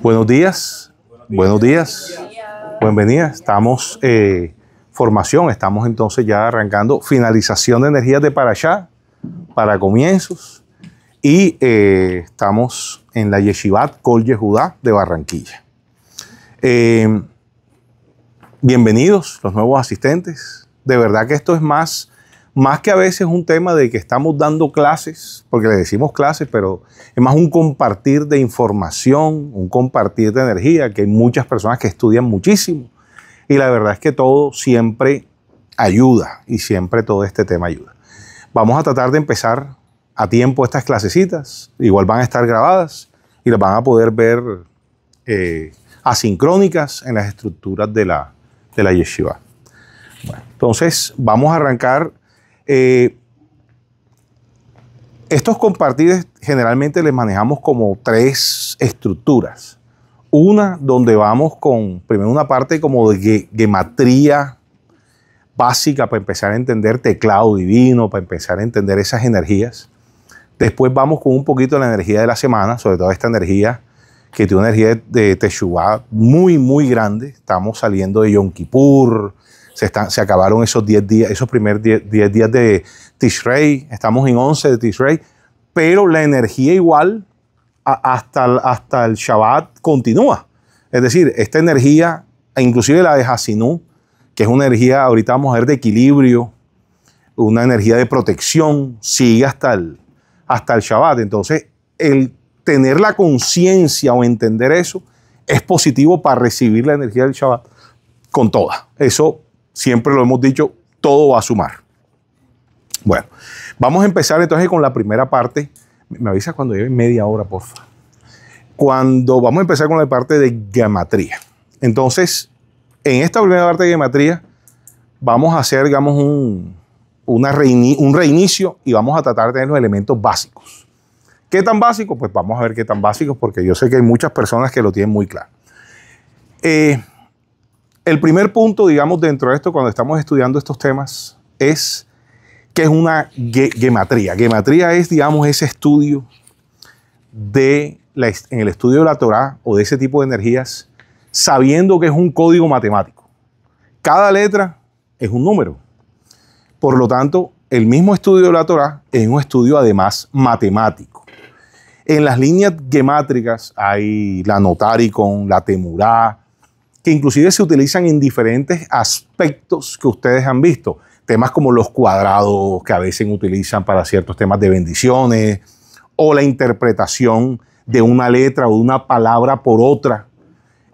Buenos días, bienvenidas. Estamos formación, estamos entonces ya arrancando finalización de energías de Parashá para comienzos y estamos en la Yeshivat Kol Yehudá de Barranquilla. Bienvenidos los nuevos asistentes. De verdad que esto es más que a veces un tema de que estamos dando clases, porque le decimos clases, pero es más un compartir de información, un compartir de energía, que hay muchas personas que estudian muchísimo. Y la verdad es que todo siempre ayuda y siempre todo este tema ayuda. Vamos a tratar de empezar a tiempo estas clasecitas. Igual van a estar grabadas y las van a poder ver asincrónicas en las estructuras de la yeshiva. Bueno, entonces vamos a arrancar. Estos compartidos generalmente les manejamos como 3 estructuras. Una donde vamos con primero una parte como de gematría básica para empezar a entender teclado divino, para empezar a entender esas energías. Después vamos con un poquito de la energía de la semana, sobre todo esta energía que tiene una energía de Teshuvah muy, muy grande. Estamos saliendo de Yom Kippur. Se acabaron esos 10 días, esos primeros 10 días de Tishrei. Estamos en 11 de Tishrei. Pero la energía igual hasta el Shabbat continúa. Es decir, esta energía, inclusive la de Hasinú, que es una energía, ahorita vamos a ver, de equilibrio, una energía de protección, sigue hasta el Shabbat. Entonces, el tener la conciencia o entender eso es positivo para recibir la energía del Shabbat con toda. Eso siempre lo hemos dicho, todo va a sumar. Bueno, vamos a empezar entonces con la primera parte. Me avisa cuando lleve media hora, por favor. Vamos a empezar con la parte de gematría. Entonces, en esta primera parte de gematría, vamos a hacer, digamos, un reinicio y vamos a tratar de tener los elementos básicos. ¿Qué tan básicos? Pues vamos a ver qué tan básicos, porque yo sé que hay muchas personas que lo tienen muy claro. El primer punto, digamos, dentro de esto, cuando estamos estudiando estos temas, es que es una gematría. Gematría es, digamos, ese estudio en el estudio de la Torá o de ese tipo de energías, sabiendo que es un código matemático. Cada letra es un número. Por lo tanto, el mismo estudio de la Torá es un estudio, además, matemático. En las líneas gemátricas hay la Notaricon, la Temurá, que inclusive se utilizan en diferentes aspectos que ustedes han visto. Temas como los cuadrados, que a veces utilizan para ciertos temas de bendiciones, o la interpretación de una letra o de una palabra por otra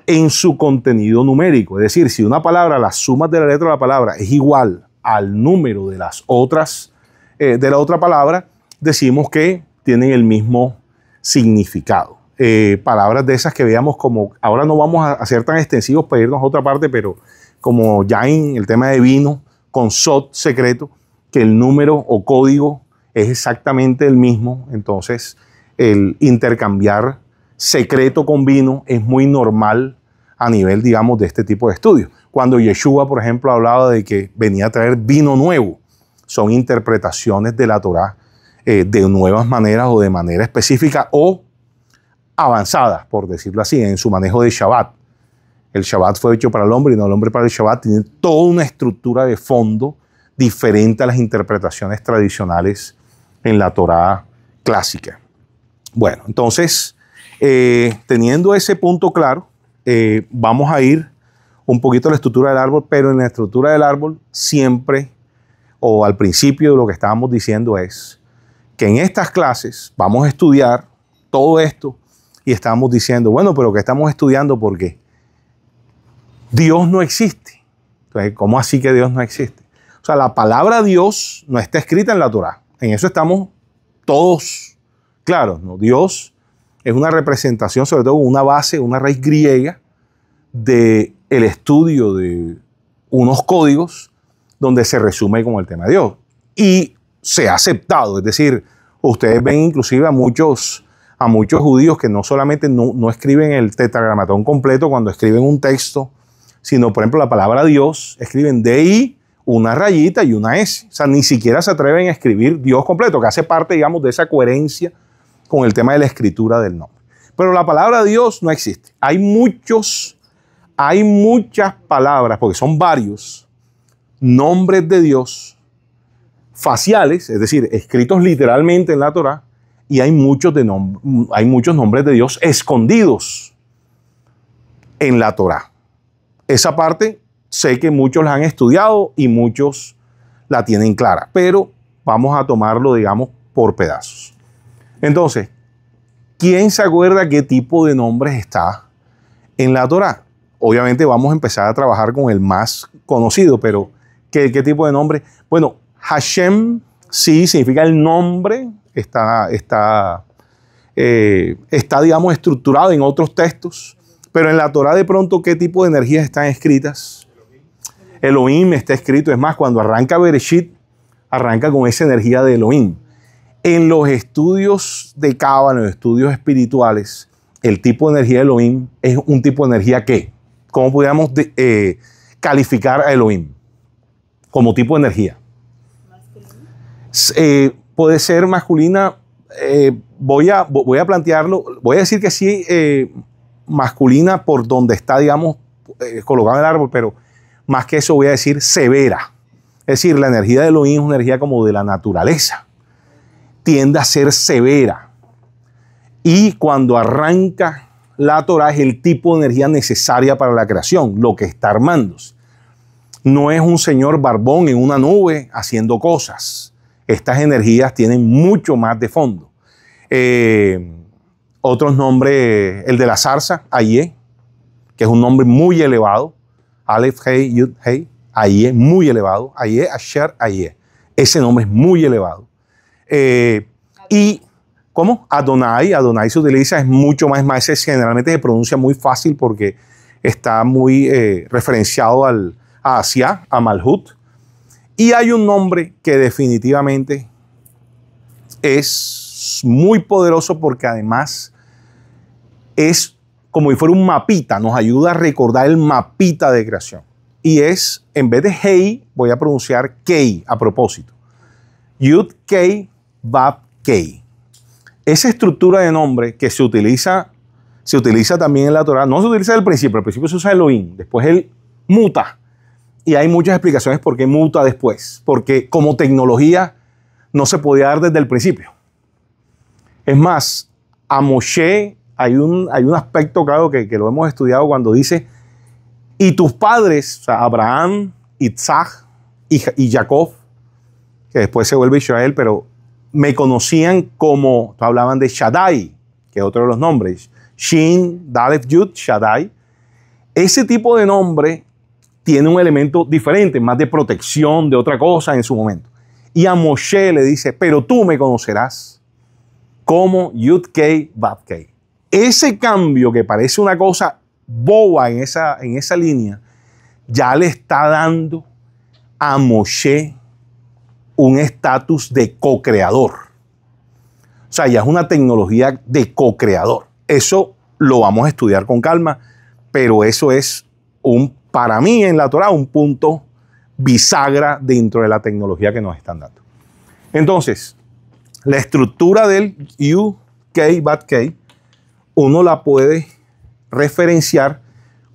en su contenido numérico. Es decir, si una palabra, las sumas de la letra de la palabra es igual al número de las otras, de la otra palabra, decimos que tienen el mismo significado. Palabras de esas que veamos como, ahora no vamos a ser tan extensivos para irnos a otra parte, pero como ya en el tema de vino, con sot secreto, que el número o código es exactamente el mismo. Entonces, el intercambiar secreto con vino es muy normal a nivel, digamos, de este tipo de estudios. Cuando Yeshua, por ejemplo, hablaba de que venía a traer vino nuevo, son interpretaciones de la Torá de nuevas maneras o de manera específica o avanzadas, por decirlo así, en su manejo de Shabbat. El Shabbat fue hecho para el hombre y no el hombre para el Shabbat. Tiene toda una estructura de fondo diferente a las interpretaciones tradicionales en la Torá clásica. Bueno, entonces, teniendo ese punto claro, vamos a ir un poquito a la estructura del árbol, pero en la estructura del árbol siempre, o al principio de lo que estábamos diciendo es que en estas clases vamos a estudiar todo esto y estamos diciendo, bueno, pero ¿qué estamos estudiando? Porque Dios no existe. Entonces, ¿cómo así que Dios no existe? O sea, la palabra Dios no está escrita en la Torá. En eso estamos todos claros, ¿no? Dios es una representación, sobre todo una base, una raíz griega del estudio de unos códigos donde se resume como el tema de Dios. Y se ha aceptado, es decir, ustedes ven inclusive a muchos judíos que no solamente no escriben el tetragramatón completo cuando escriben un texto, sino, por ejemplo, la palabra Dios, escriben DI, una rayita y una S. O sea, ni siquiera se atreven a escribir Dios completo, que hace parte, digamos, de esa coherencia con el tema de la escritura del nombre. Pero la palabra Dios no existe. Hay muchas palabras, porque son varios nombres de Dios faciales, es decir, escritos literalmente en la Torá, y hay muchos nombres de Dios escondidos en la Torá. Esa parte sé que muchos la han estudiado y muchos la tienen clara, pero vamos a tomarlo, digamos, por pedazos. Entonces, ¿quién se acuerda qué tipo de nombres está en la Torá? Obviamente vamos a empezar a trabajar con el más conocido, pero ¿qué tipo de nombre? Bueno, Hashem sí significa el nombre, está digamos, estructurado en otros textos, pero en la Torá de pronto, ¿qué tipo de energías están escritas? Elohim está escrito, es más, cuando arranca Bereshit, arranca con esa energía de Elohim. En los estudios de Cábala, en los estudios espirituales, el tipo de energía de Elohim es un tipo de energía que, ¿cómo podríamos calificar a Elohim como tipo de energía? Puede ser masculina, voy a plantearlo, voy a decir que sí, masculina por donde está, digamos, colocado en el árbol, pero más que eso voy a decir severa. Es decir, la energía de Elohim es una energía como de la naturaleza. Tiende a ser severa. Y cuando arranca la Torah es el tipo de energía necesaria para la creación, lo que está armándose. No es un señor barbón en una nube haciendo cosas. Estas energías tienen mucho más de fondo. Otros nombres, el de la zarza, Ayé, que es un nombre muy elevado. Aleph, Hei, Yud, Hei, Ayé, muy elevado. Ayé, Asher, Ayé. Ese nombre es muy elevado. Y, ¿cómo? Adonai. Adonai se utiliza, es mucho más, generalmente se pronuncia muy fácil porque está muy referenciado a Asiá, a Malhut. Y hay un nombre que definitivamente es muy poderoso porque además es como si fuera un mapita, nos ayuda a recordar el mapita de creación. Y es, en vez de Hei, voy a pronunciar Kei a propósito. Yud Kei, Bab Kei. Esa estructura de nombre que se utiliza también en la Torá, no se utiliza al principio se usa Elohim, después él muta. Y hay muchas explicaciones por qué muta después. Porque como tecnología no se podía dar desde el principio. Es más, a Moshe hay un aspecto claro que lo hemos estudiado cuando dice, y tus padres, o sea, Abraham, Isaac y Jacob, que después se vuelve Israel, pero me conocían como, hablaban de Shaddai, que es otro de los nombres, Shin, Dalef, Yud, Shaddai. Ese tipo de nombre tiene un elemento diferente, más de protección, de otra cosa en su momento. Y a Moshe le dice, pero tú me conocerás como Yud Kei, Bab Kei. Ese cambio que parece una cosa boba en esa línea, ya le está dando a Moshe un estatus de co-creador. O sea, ya es una tecnología de co-creador. Eso lo vamos a estudiar con calma, pero eso es para mí en la Torá, un punto bisagra dentro de la tecnología que nos están dando. Entonces, la estructura del Yud Kei, Bab Kei, uno la puede referenciar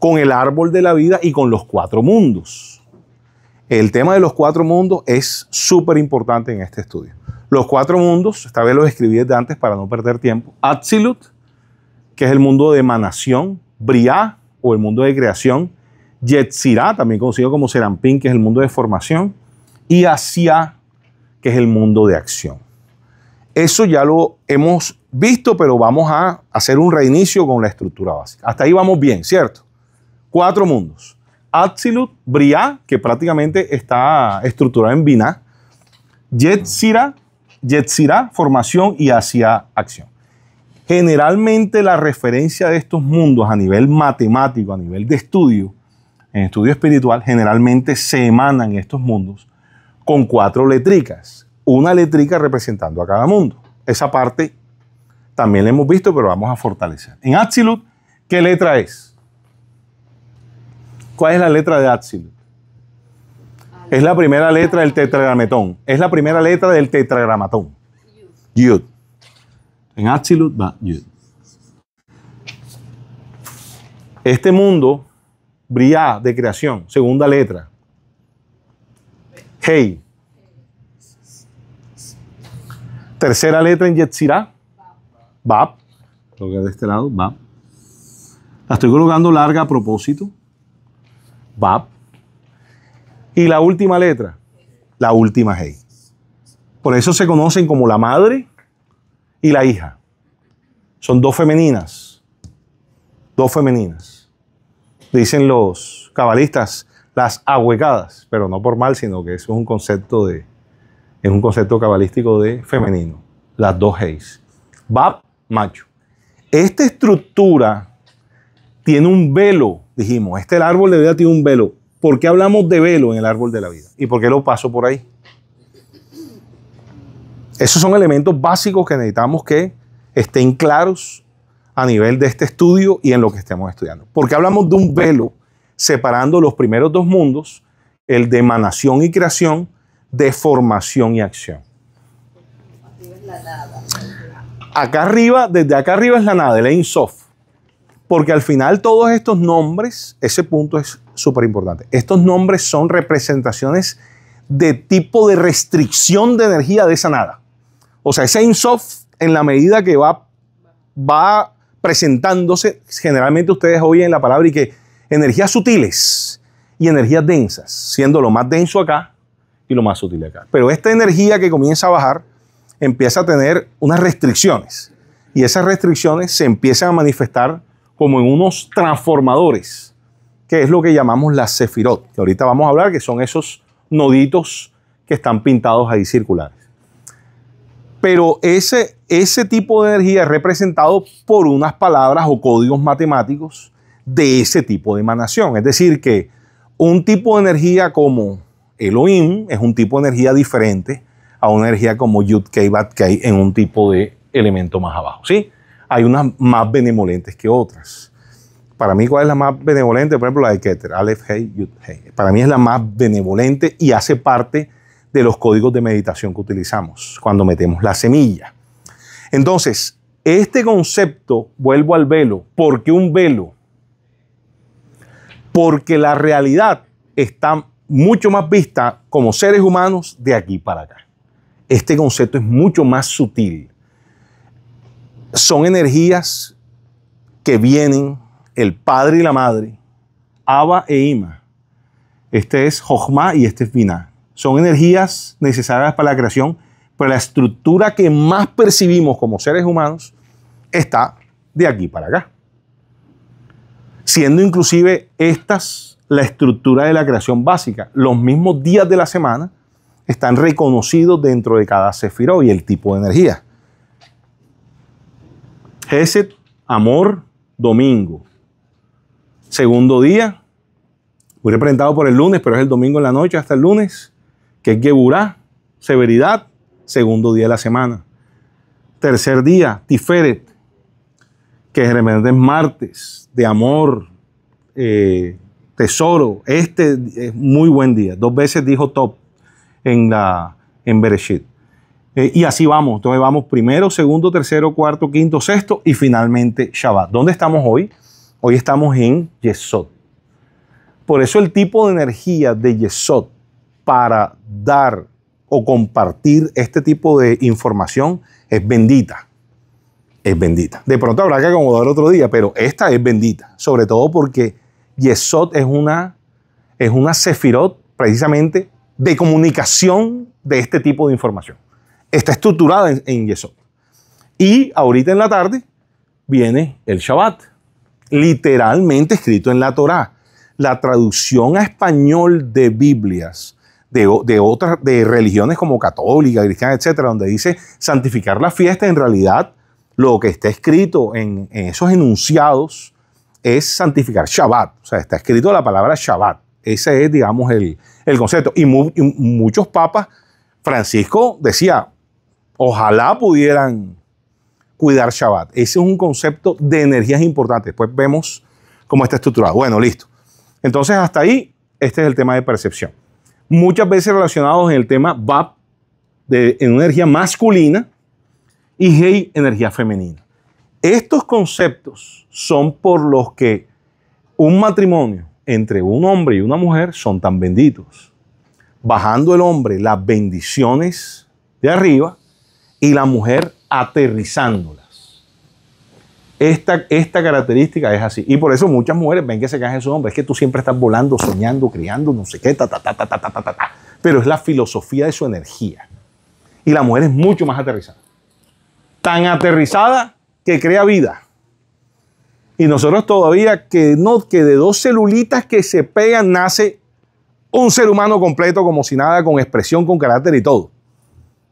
con el árbol de la vida y con los 4 mundos. El tema de los 4 mundos es súper importante en este estudio. Los 4 mundos, esta vez los escribí desde antes para no perder tiempo. Atzilut, que es el mundo de emanación. Briá, o el mundo de creación. Yetzirah, también conocido como Serampín, que es el mundo de formación. Y Asiá, que es el mundo de acción. Eso ya lo hemos visto, pero vamos a hacer un reinicio con la estructura básica. Hasta ahí vamos bien, ¿cierto? 4 mundos. Atzilut, Briá, que prácticamente está estructurado en Binah. Yetzirah, formación, y Asiá, acción. Generalmente la referencia de estos mundos a nivel matemático, a nivel de estudio, en estudio espiritual, generalmente se emanan estos mundos con 4 letricas. Una letrica representando a cada mundo. Esa parte también la hemos visto, pero vamos a fortalecer. En Atzilut, ¿qué letra es? ¿Cuál es la letra de Atzilut? Es la primera letra del tetragrametón. Es la primera letra del tetragramatón. Yud. En Atzilut, Ba, Yud. Este mundo, Briá, de creación, segunda letra. Hey. Tercera letra en Yetzirah, Bab. Lo que es de este lado, Bab. La estoy colocando larga a propósito. Bab. Y la última letra, la última Hey. Por eso se conocen como la madre y la hija. Son dos femeninas. Dos femeninas. Dicen los cabalistas, las ahuecadas, pero no por mal, sino que eso es un concepto cabalístico de femenino. Las dos Heys. Bab, macho. Esta estructura tiene un velo, dijimos. El árbol de vida tiene un velo. ¿Por qué hablamos de velo en el árbol de la vida? ¿Y por qué lo paso por ahí? Esos son elementos básicos que necesitamos que estén claros a nivel de este estudio y en lo que estemos estudiando. ¿Por qué hablamos de un velo separando los primeros dos mundos, el de emanación y creación, de formación y acción? Acá arriba, desde acá arriba es la nada, el Ein Sof. Porque al final todos estos nombres, ese punto es súper importante. Estos nombres son representaciones de tipo de restricción de energía de esa nada. O sea, ese Ein Sof, en la medida que va presentándose, generalmente ustedes oyen la palabra y que energías sutiles y energías densas, siendo lo más denso acá y lo más sutil acá. Pero esta energía que comienza a bajar empieza a tener unas restricciones y esas restricciones se empiezan a manifestar como en unos transformadores, que es lo que llamamos las sefirot, que ahorita vamos a hablar, que son esos noditos que están pintados ahí circulares. Pero ese tipo de energía es representado por unas palabras o códigos matemáticos de ese tipo de emanación. Es decir, que un tipo de energía como Elohim es un tipo de energía diferente a una energía como Yud-Kei, Bat-Kei en un tipo de elemento más abajo, ¿sí? Hay unas más benevolentes que otras. Para mí, ¿cuál es la más benevolente? Por ejemplo, la de Keter, Aleph, Hei, Yud, Hei. Para mí es la más benevolente y hace parte de los códigos de meditación que utilizamos cuando metemos la semilla. Entonces, este concepto, vuelvo al velo. ¿Por qué un velo? Porque la realidad está mucho más vista como seres humanos de aquí para acá. Este concepto es mucho más sutil. Son energías que vienen el padre y la madre, Abba e Ima. Este es Jochma y este es Binah. Son energías necesarias para la creación, pero la estructura que más percibimos como seres humanos está de aquí para acá. Siendo inclusive estas la estructura de la creación básica. Los mismos días de la semana están reconocidos dentro de cada sefirot y el tipo de energía. Hesed, amor, domingo. Segundo día, muy representado por el lunes, pero es el domingo en la noche hasta el lunes, que es Geburah, severidad, segundo día de la semana. Tercer día, Tiferet, que generalmente es martes, de amor, tesoro. Este es muy buen día. 2 veces dijo top en Bereshit. Y así vamos. Entonces vamos primero, segundo, tercero, cuarto, quinto, sexto y finalmente Shabbat. ¿Dónde estamos hoy? Hoy estamos en Yesod. Por eso el tipo de energía de Yesod para dar o compartir este tipo de información es bendita. Es bendita. De pronto habrá que acomodar otro día, pero esta es bendita. Sobre todo porque Yesod es una sefirot precisamente de comunicación de este tipo de información. Está estructurada en Yesod. Y ahorita en la tarde viene el Shabbat, literalmente escrito en la Torá. La traducción a español de Biblias de otras de religiones como católica, cristiana, etcétera, donde dice santificar la fiesta, en realidad lo que está escrito en esos enunciados es santificar Shabbat. O sea, está escrito la palabra Shabbat. Ese es, digamos, el concepto. Y muchos papas, Francisco decía, ojalá pudieran cuidar Shabbat. Ese es un concepto de energías importantes. Después vemos cómo está estructurado. Bueno, listo. Entonces, hasta ahí, este es el tema de percepción. Muchas veces relacionados en el tema Bab, en una energía masculina, y Hei, energía femenina. Estos conceptos son por los que un matrimonio entre un hombre y una mujer son tan benditos. Bajando el hombre las bendiciones de arriba y la mujer aterrizándolas. Esta característica es así. Y por eso muchas mujeres ven que se caen su hombre. Es que tú siempre estás volando, soñando, criando, no sé qué, Pero es la filosofía de su energía. Y la mujer es mucho más aterrizada. Tan aterrizada que crea vida. Y nosotros todavía que de dos celulitas que se pegan nace un ser humano completo como si nada, con expresión, con carácter y todo.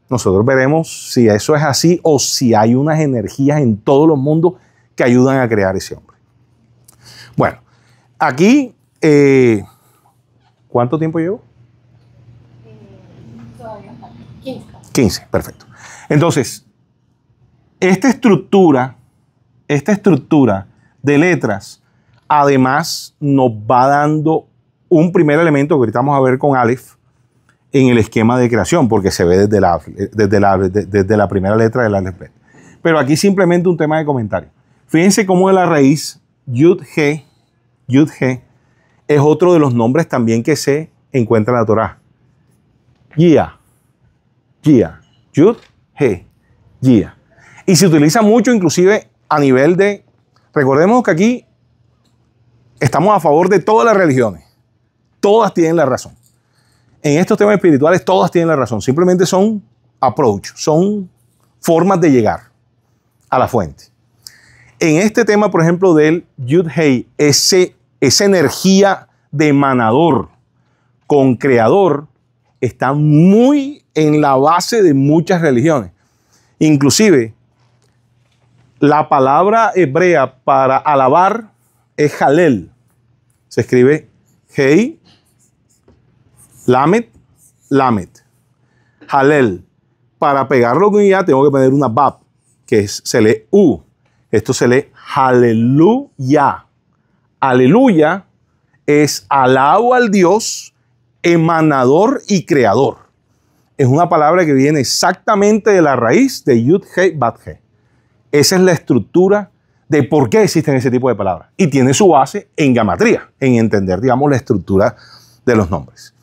Nosotros veremos si eso es así o si hay unas energías en todos los mundos que ayudan a crear ese hombre. Bueno, aquí, ¿cuánto tiempo llevo? Todavía falta 15. 15, perfecto. Entonces, esta estructura de letras, además nos va dando un primer elemento que ahorita vamos a ver con Aleph en el esquema de creación, porque se ve desde la primera letra del Aleph. Pero aquí simplemente un tema de comentario. Fíjense cómo de la raíz Yud-He es otro de los nombres también que se encuentra en la Torá. Yia, Yud-He, Yia. Y se utiliza mucho inclusive a nivel de, recordemos que aquí estamos a favor de todas las religiones. Todas tienen la razón. En estos temas espirituales todas tienen la razón. Simplemente son approach, son formas de llegar a la fuente. En este tema, por ejemplo, del Yud-Hei, esa energía de emanador con creador está muy en la base de muchas religiones. Inclusive, la palabra hebrea para alabar es Halel. Se escribe Hei, Lamet, Lamet. Halel. Para pegarlo con ya tengo que poner una Bab, que se lee U. Esto se lee Aleluya. Aleluya es alabo al Dios, emanador y creador. Es una palabra que viene exactamente de la raíz de Yud, He, Bat, He. Esa es la estructura de por qué existen ese tipo de palabras. Y tiene su base en gematría, en entender, digamos, la estructura de los nombres.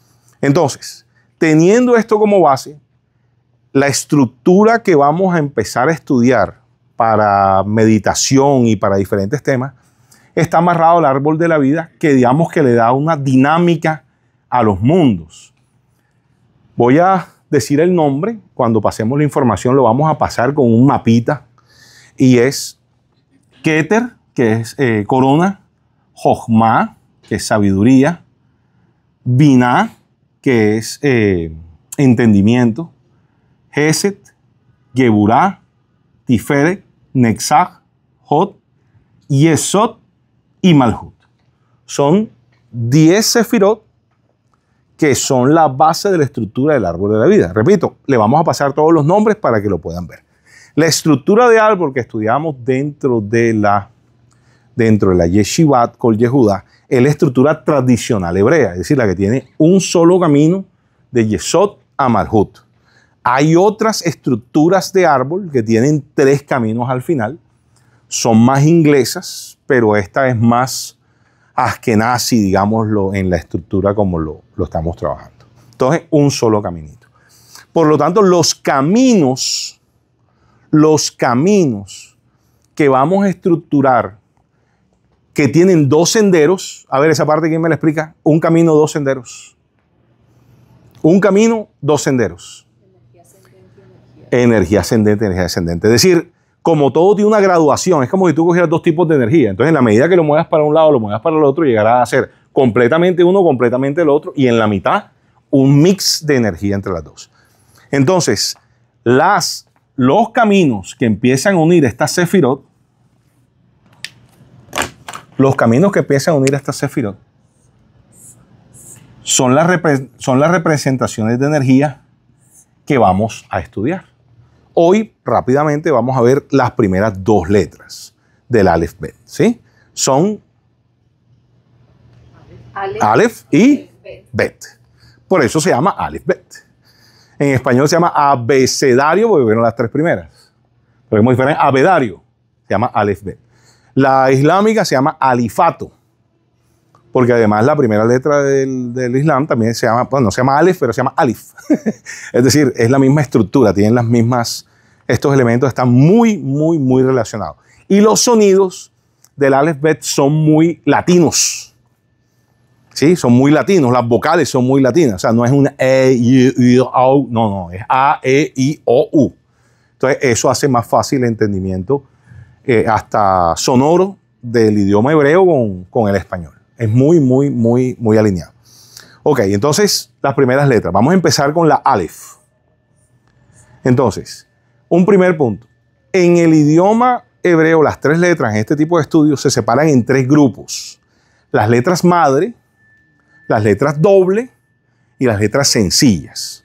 Entonces, teniendo esto como base, la estructura que vamos a empezar a estudiar para meditación y para diferentes temas está amarrado al árbol de la vida, que digamos que le da una dinámica a los mundos. Voy a decir el nombre. Cuando pasemos la información lo vamos a pasar con un mapita. Y es Keter, que es corona, Jochma, que es sabiduría, Binah, que es entendimiento, Hesed, Geburah, Tiferet, Netzach, Hod, Yesod y Malhut. Son 10 sefirot que son la base de la estructura del árbol de la vida. Repito, le vamos a pasar todos los nombres para que lo puedan ver. La estructura de árbol que estudiamos dentro de la Yeshivat Kol Yehuda es la estructura tradicional hebrea, es decir, la que tiene un solo camino de Yesod a Malhut. Hay otras estructuras de árbol que tienen 3 caminos al final. Son más inglesas, pero esta es más askenazi, digámoslo, en la estructura como lo estamos trabajando. Entonces, un solo caminito. Por lo tanto, los caminos que vamos a estructurar, que tienen 2 senderos. A ver, esa parte, ¿quién me la explica? Un camino, 2 senderos. Un camino, 2 senderos. Energía ascendente, energía descendente. Es decir, como todo tiene una graduación, es como si tú cogieras 2 tipos de energía. Entonces, en la medida que lo muevas para un lado, lo muevas para el otro, llegará a ser completamente uno, completamente el otro, y en la mitad, un mix de energía entre las 2. Entonces, los caminos que empiezan a unir estas sefirot, son las representaciones de energía que vamos a estudiar. Hoy, rápidamente, vamos a ver las primeras 2 letras del Aleph Bet, ¿sí? Son Aleph y Bet. Por eso se llama Aleph Bet. En español se llama abecedario porque fueron las 3 primeras. Pero es muy diferente. Abedario se llama Aleph Bet. La islámica se llama alifato, porque además la primera letra del Islam también se llama, bueno, no se llama Aleph, pero se llama Alif. Es decir, es la misma estructura, tienen las mismas, estos elementos están muy, muy, muy relacionados. Y los sonidos del Aleph Bet son muy latinos. ¿Sí? Son muy latinos, las vocales son muy latinas. O sea, no es una E, I, O, no, es A, E, I, O, U. Entonces, eso hace más fácil el entendimiento hasta sonoro del idioma hebreo con el español. Es muy, muy, muy, muy alineado. Ok, entonces, las primeras letras. Vamos a empezar con la Aleph. Entonces, un primer punto. En el idioma hebreo, las tres letras en este tipo de estudios se separan en tres grupos. Las letras madre, las letras doble y las letras sencillas.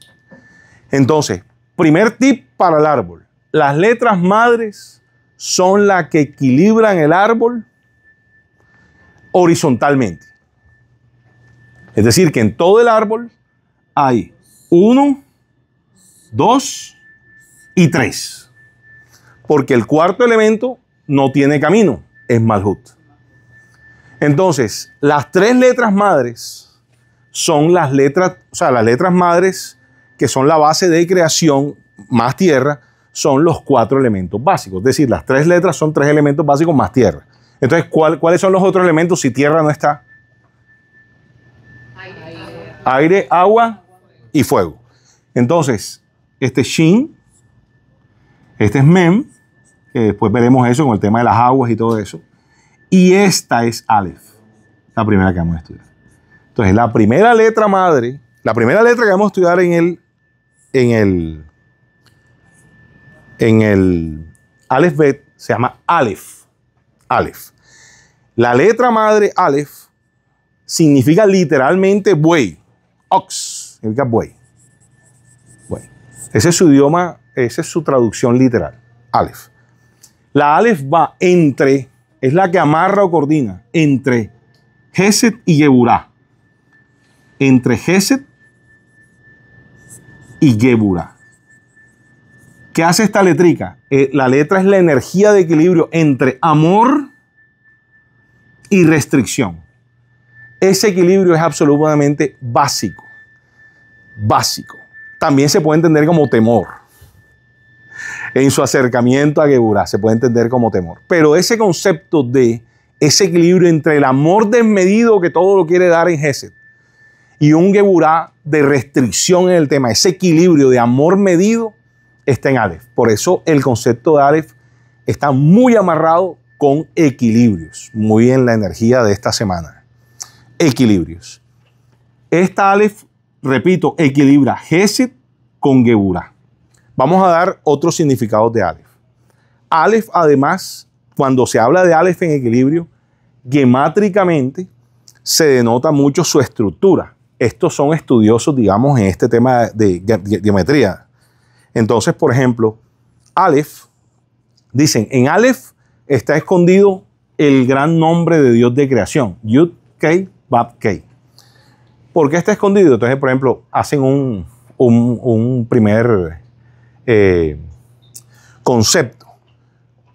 Entonces, primer tip para el árbol. Las letras madres son las que equilibran el árbol horizontalmente. Es decir, que en todo el árbol hay 1, 2 y 3. Porque el cuarto elemento no tiene camino, es Malhut. Entonces, las tres letras madres son las letras, o sea, las letras madres que son la base de creación más tierra, son los cuatro elementos básicos. Es decir, las tres letras son tres elementos básicos más tierra. Entonces, ¿cuáles son los otros elementos si tierra no está? Aire, agua y fuego. Entonces, este es Shin, este es Mem, que después veremos eso con el tema de las aguas y todo eso. Y esta es Aleph, la primera que vamos a estudiar. Entonces, la primera letra madre, la primera letra que vamos a estudiar en el Aleph Bet se llama Aleph. Aleph. La letra madre Aleph significa literalmente buey. Ox significa buey. Buey. Ese es su idioma, esa es su traducción literal. Aleph. La Aleph va entre, es la que amarra o coordina entre Gesed y Geburah. Entre Gesed y Geburah. ¿Qué hace esta letrica? La letra es la energía de equilibrio entre amor y restricción. Ese equilibrio es absolutamente básico. Básico. También se puede entender como temor. En su acercamiento a Geburah se puede entender como temor. Pero ese concepto de ese equilibrio entre el amor desmedido que todo lo quiere dar en Gesed y un Geburah de restricción en el tema, ese equilibrio de amor medido, está en Aleph. Por eso el concepto de Aleph está muy amarrado con equilibrios. Muy en la energía de esta semana. Equilibrios. Esta Aleph, repito, equilibra Gesed con Geburah. Vamos a dar otros significados de Aleph. Aleph, además, cuando se habla de Aleph en equilibrio, gemátricamente se denota mucho su estructura. Estos son estudiosos, digamos, en este tema de geometría. Entonces, por ejemplo, Aleph, dicen, en Aleph está escondido el gran nombre de Dios de creación, Yud, Kei, Bab, Kei. ¿Por qué está escondido? Entonces, por ejemplo, hacen un primer concepto.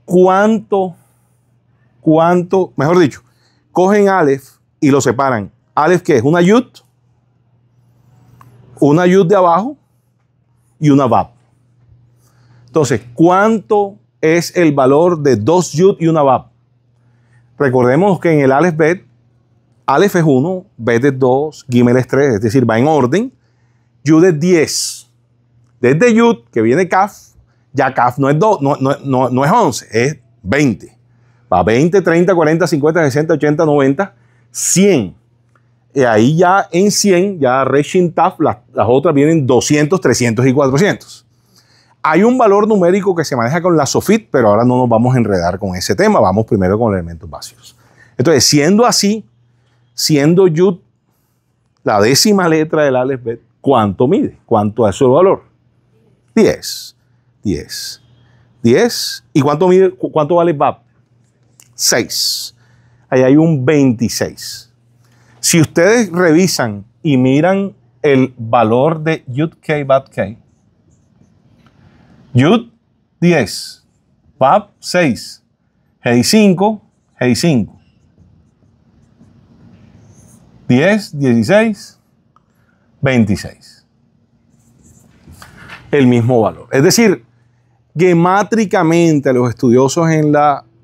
¿Cuánto, mejor dicho, cogen Aleph y lo separan? Aleph, ¿qué es? Una Yud de abajo y una Bab. Entonces, ¿cuánto es el valor de 2 Yud y una Bab? Recordemos que en el Aleph Bet, Aleph es 1, Bet es 2, Gimel es 3, es decir, va en orden. Yud es 10. Desde Yud, que viene Kaf, ya Kaf no es 2, no es 11, es 20. Va 20, 30, 40, 50, 60, 80, 90, 100. Y ahí ya en 100, ya Reshin Taf, las otras vienen 200, 300 y 400. Hay un valor numérico que se maneja con la Sofit, pero ahora no nos vamos a enredar con ese tema. Vamos primero con los elementos básicos. Entonces, siendo así, siendo Yud la 10ª letra del Aleph Bet, ¿cuánto mide? ¿Cuánto es su valor? 10. 10. 10. ¿Y cuánto mide? ¿Cuánto vale Bab? 6. Ahí hay un 26. Si ustedes revisan y miran el valor de Yud Kei Bab Kei, Yud 10, Vab 6, Hei 5, Hei 5. 10, 16, 26. El mismo valor. Es decir, gemátricamente los estudiosos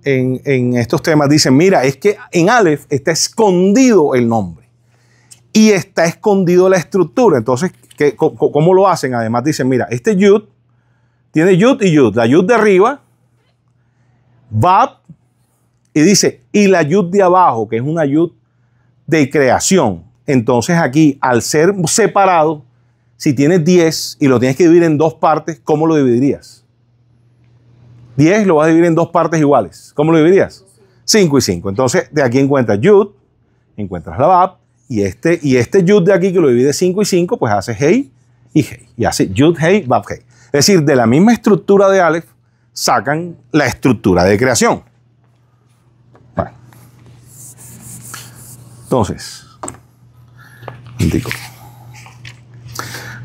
en estos temas dicen, mira, es que en Aleph está escondido el nombre y está escondido la estructura. Entonces, ¿cómo lo hacen? Además dicen, mira, este Yud tiene Yud y Yud. La Yud de arriba, Vab, y dice, y la Yud de abajo, que es una Yud de creación. Entonces aquí, al ser separado, si tienes 10 y lo tienes que dividir en dos partes, ¿cómo lo dividirías? 10 lo vas a dividir en dos partes iguales. ¿Cómo lo dividirías? 5 y 5. Entonces, de aquí encuentras Yud, encuentras la Vab, y este Yud de aquí que lo divide 5 y 5, pues hace Hei y Hei. Y hace Yud, Hei, Vab, Hei. Es decir, de la misma estructura de Aleph, sacan la estructura de creación. Bueno. Entonces,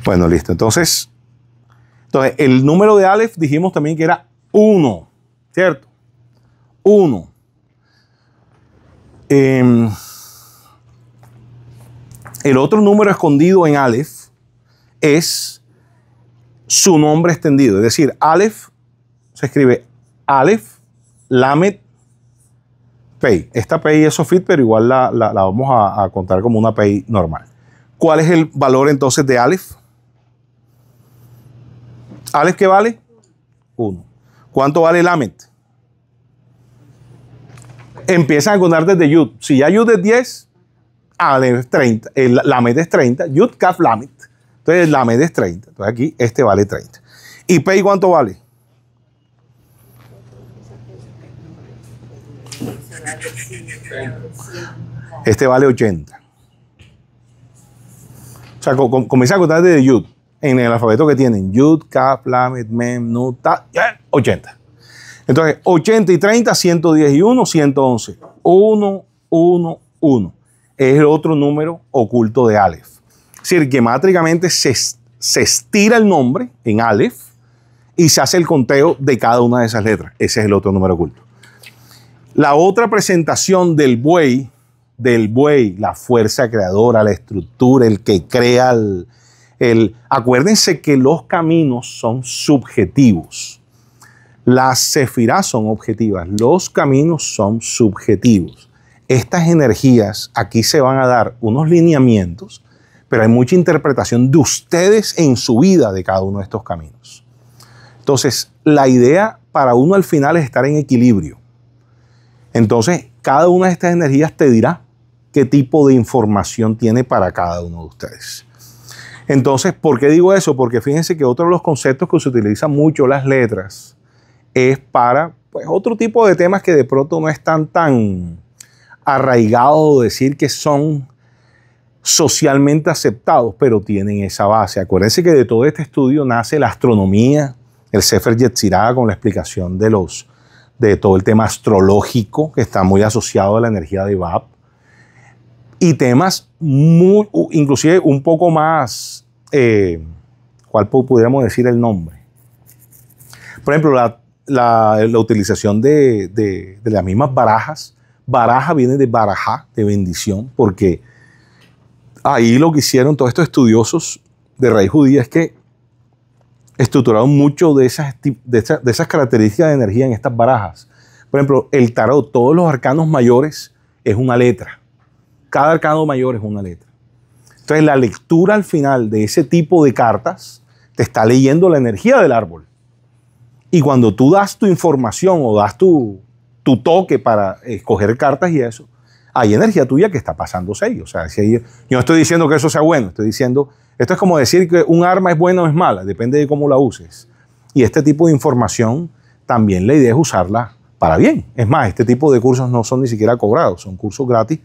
bueno, listo. Entonces, el número de Aleph dijimos también que era 1, ¿cierto? 1. El otro número escondido en Aleph es su nombre extendido. Es decir, Aleph se escribe Aleph, Lamed, Pei. Esta Pei es Sofit, pero igual la vamos a contar como una Pei normal. ¿Cuál es el valor entonces de Aleph? ¿Aleph qué vale? 1. ¿Cuánto vale Lamed? Empiezan a contar desde Yud. Si ya Yud es 10, Aleph es 30. Lamed es 30. Yud, Kaf, Lamed. Entonces Lamed es 30. Entonces aquí este vale 30. ¿Y Pei cuánto vale? Este vale 80. O sea, comienza a contar desde Yud. En el alfabeto que tienen Yud, Kaf, Lamed, Mem, Nun, Ta, 80. Entonces, 80 y 30, 110 y 1, 111. 1, 1, 1. Es el otro número oculto de Aleph. Es decir, gemátricamente se estira el nombre en Aleph y se hace el conteo de cada una de esas letras. Ese es el otro número oculto. La otra presentación del buey, la fuerza creadora, la estructura, el que crea acuérdense que los caminos son subjetivos. Las sefirás son objetivas, los caminos son subjetivos. Estas energías aquí se van a dar unos lineamientos, pero hay mucha interpretación de ustedes en su vida de cada uno de estos caminos. Entonces, la idea para uno al final es estar en equilibrio. Entonces, cada una de estas energías te dirá qué tipo de información tiene para cada uno de ustedes. Entonces, ¿por qué digo eso? Porque fíjense que otro de los conceptos que se utilizan mucho las letras es para pues, otro tipo de temas que de pronto no están tan arraigados, decir que son socialmente aceptados, pero tienen esa base. Acuérdense que de todo este estudio nace la astronomía, el Sefer Yetzirah con la explicación de todo el tema astrológico que está muy asociado a la energía de Vab. Y temas inclusive un poco más, ¿cuál pudiéramos decir el nombre? Por ejemplo, la utilización de las mismas barajas. Baraja viene de barajá, de bendición, porque ahí lo que hicieron todos estos estudiosos de raíz judía es que estructuraron mucho de esas características de energía en estas barajas. Por ejemplo, el tarot, todos los arcanos mayores es una letra. Cada arcano mayor es una letra. Entonces, la lectura al final de ese tipo de cartas te está leyendo la energía del árbol. Y cuando tú das tu información o das tu toque para escoger cartas y eso, hay energía tuya que está pasándose ahí. O sea, yo no estoy diciendo que eso sea bueno, estoy diciendo, esto es como decir que un arma es buena o es mala, depende de cómo la uses. Y este tipo de información, también la idea es usarla para bien. Es más, este tipo de cursos no son ni siquiera cobrados, son cursos gratis.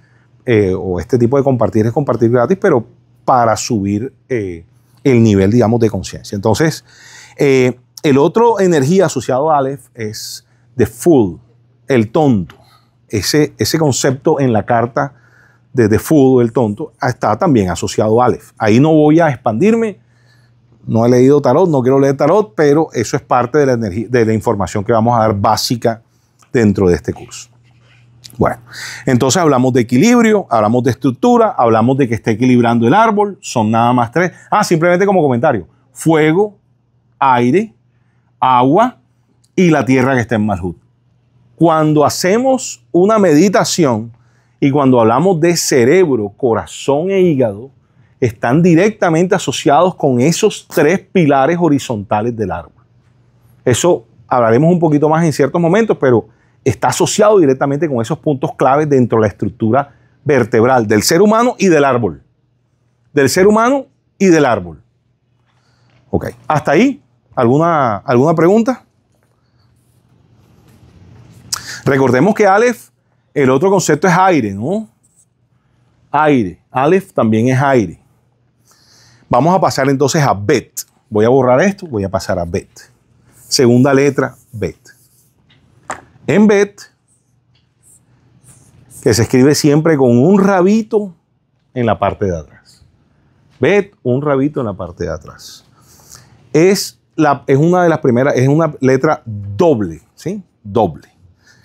O este tipo de compartir es compartir gratis, pero para subir el nivel, digamos, de conciencia. Entonces, el otro energía asociado a Aleph es the fool, el tonto. Ese concepto en la carta de the fool, el tonto, está también asociado a Aleph. Ahí no voy a expandirme, No he leído tarot, no quiero leer tarot, pero eso es parte de la energía, de la información que vamos a dar básica dentro de este curso. Bueno, entonces hablamos de equilibrio, hablamos de estructura, hablamos de que esté equilibrando el árbol, son nada más 3. Simplemente como comentario, fuego, aire, agua y la tierra que está en Malhut. Cuando hacemos una meditación y cuando hablamos de cerebro, corazón e hígado, están directamente asociados con esos 3 pilares horizontales del árbol. Eso hablaremos un poquito más en ciertos momentos, pero está asociado directamente con esos puntos claves dentro de la estructura vertebral del ser humano y del árbol. Del ser humano y del árbol. Ok, hasta ahí. ¿Alguna pregunta? Recordemos que Aleph, el otro concepto es aire, ¿no? Aire. Aleph también es aire. Vamos a pasar entonces a Bet. Voy a borrar esto, voy a pasar a Bet. Segunda letra, Bet. En Bet, que se escribe siempre con un rabito en la parte de atrás. Bet, un rabito en la parte de atrás. Es una de las primeras, es una letra doble, ¿sí? Doble.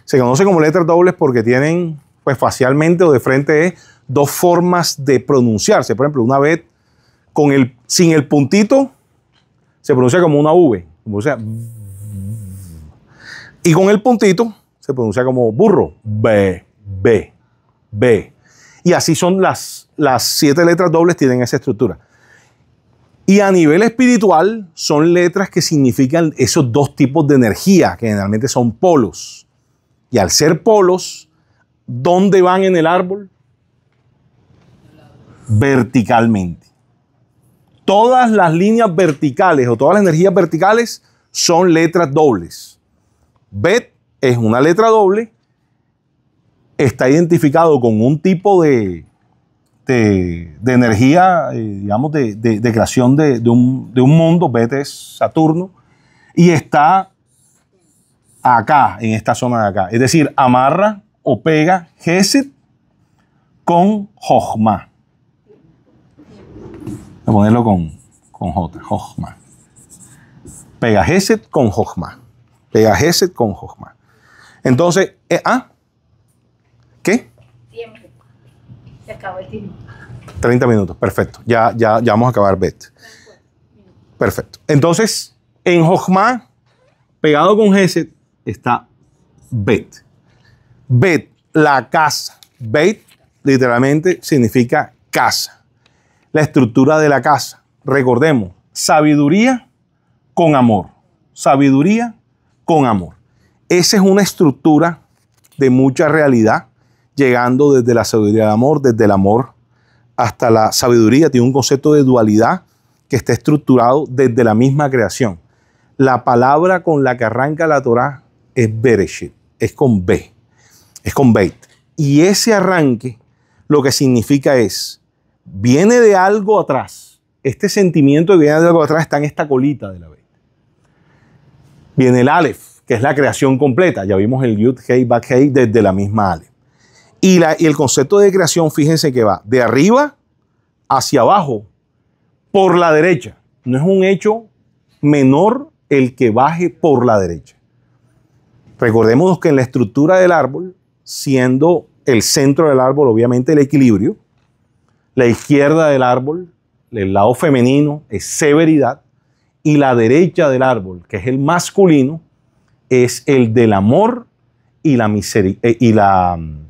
Se conoce como letras dobles porque tienen, pues facialmente o de frente, 2 formas de pronunciarse. Por ejemplo, una Bet sin el puntito se pronuncia como una V. O sea, y con el puntito se pronuncia como burro. B. Y así son las 7 letras dobles, tienen esa estructura. Y a nivel espiritual son letras que significan esos 2 tipos de energía, que generalmente son polos. Y al ser polos, ¿dónde van en el árbol? Verticalmente. Todas las líneas verticales o todas las energías verticales son letras dobles. Bet es una letra doble, está identificado con un tipo de energía, digamos, de creación de un mundo. Bet es Saturno, y está acá, en esta zona de acá. Es decir, amarra o pega Gesed con Jochma. Voy a ponerlo con J, Jochma. Pega Gesed con Jochma. Pega Gesed con Jochma. Entonces, ¿qué? Tiempo. Se acabó el tiempo. 30 minutos, perfecto. Ya vamos a acabar Bet. Perfecto. Entonces, en Jochma, pegado con Gesed, está Bet. Bet, la casa. Bet, literalmente, significa casa. La estructura de la casa. Recordemos, sabiduría con amor. Sabiduría con amor. Esa es una estructura de mucha realidad, llegando desde la sabiduría del amor, desde el amor hasta la sabiduría. Tiene un concepto de dualidad que está estructurado desde la misma creación. La palabra con la que arranca la Torá es Bereshit, es con B, es con Beit. Y ese arranque lo que significa es, viene de algo atrás. Este sentimiento que viene de algo atrás está en esta colita de la Beit. Viene el Aleph, que es la creación completa. Ya vimos el Yud, Hei, Bak, Hei desde la misma Aleph. Y el concepto de creación, fíjense que va de arriba hacia abajo, por la derecha. No es un hecho menor el que baje por la derecha. Recordemos que en la estructura del árbol, siendo el centro del árbol obviamente el equilibrio, la izquierda del árbol, el lado femenino, es severidad, y la derecha del árbol, que es el masculino, es el del amor y la misericordia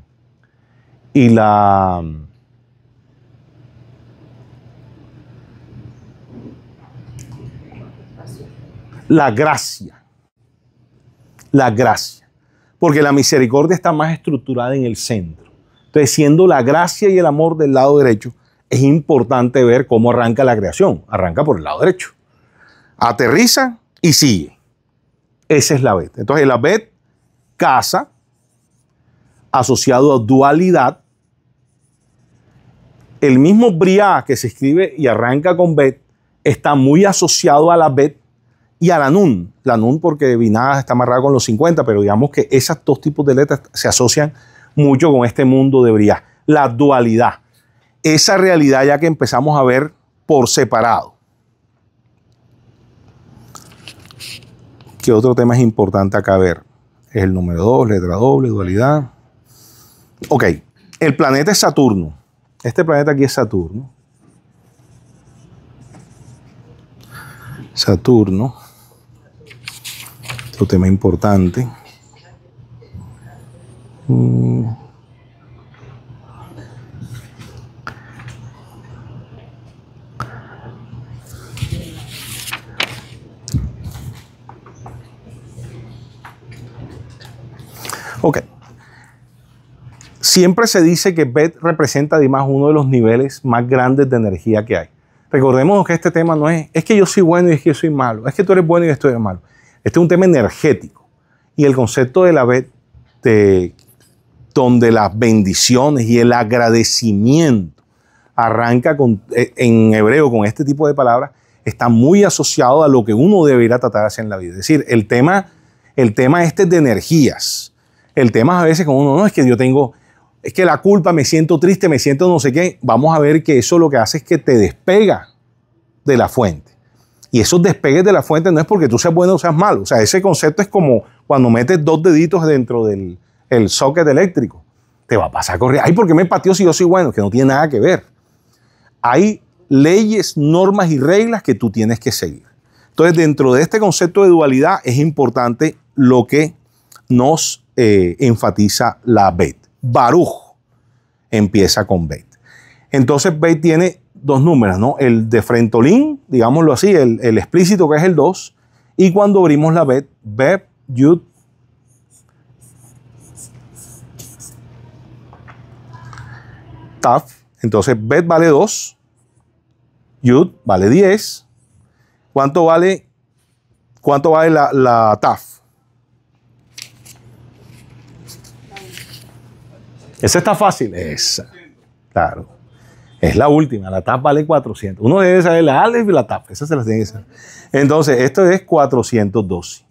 la gracia. La gracia. Porque la misericordia está más estructurada en el centro. Entonces, siendo la gracia y el amor del lado derecho, es importante ver cómo arranca la creación. Arranca por el lado derecho. Aterriza y sigue. Esa es la Bet. Entonces, la Bet, casa, asociado a dualidad. El mismo Briá que se escribe y arranca con Bet, está muy asociado a la Bet y a la Nun. La Nun porque Binah está amarrada con los 50, pero digamos que esos 2 tipos de letras se asocian mucho con este mundo de Briá. La dualidad. Esa realidad ya que empezamos a ver por separado. ¿Qué otro tema es importante acá ver? Es el número 2, letra doble, dualidad. Ok, el planeta es Saturno. Este planeta aquí es Saturno. Saturno. Otro tema importante. Ok. Siempre se dice que Bet representa además uno de los niveles más grandes de energía que hay. Recordemos que este tema no es que yo soy bueno y es que yo soy malo, es que tú eres bueno y yo estoy malo. Este es un tema energético. Y el concepto de la Bet, donde las bendiciones y el agradecimiento arranca en hebreo con este tipo de palabras, está muy asociado a lo que uno debería tratar de hacer en la vida. Es decir, el tema este es de energías. El tema a veces con uno, no, es que yo tengo, es que la culpa, me siento triste, me siento no sé qué. Vamos a ver que eso lo que hace es que te despega de la fuente. Y esos despegues de la fuente no es porque tú seas bueno o seas malo. O sea, ese concepto es como cuando metes 2 deditos dentro del socket eléctrico. Te va a pasar corriendo. Ay, ¿por qué me pateó si yo soy bueno? Que no tiene nada que ver. Hay leyes, normas y reglas que tú tienes que seguir. Entonces, dentro de este concepto de dualidad es importante lo que nos enfatiza la Bet. Baruch empieza con Bet. Entonces, Bet tiene 2 números, ¿no? El de Frentolín, digámoslo así, el explícito que es el 2, y cuando abrimos la Bet, Bet, Yud, Taf. Entonces, Bet vale 2, Yud vale 10. ¿Cuánto vale la Taf? Esa está fácil. Esa. Claro. Es la última. La TAF vale 400. Uno debe saber la Aleph y la TAF. Esa se las tiene que saber. Entonces, esto es 412.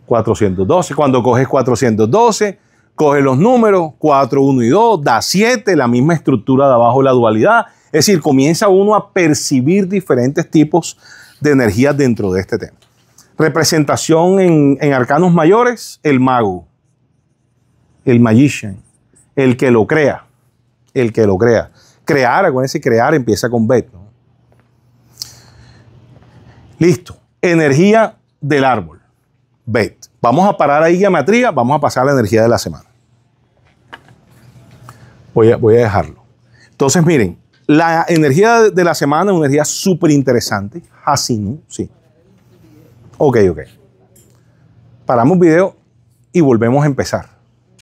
412. Cuando coges 412, coges los números 4, 1 y 2, da 7, la misma estructura de abajo, la dualidad. Es decir, comienza uno a percibir diferentes tipos de energías dentro de este tema. Representación en arcanos mayores, el mago, el magician, el que lo crea, el que lo crea. Crear, con ese crear empieza con Bet, ¿no? Listo. Energía del árbol, Bet. Vamos a parar ahí geometría, vamos a pasar a la energía de la semana. Voy a dejarlo. Entonces, miren, la energía de la semana es una energía súper interesante. Hasinu, sí. Ok. Paramos video y volvemos a empezar.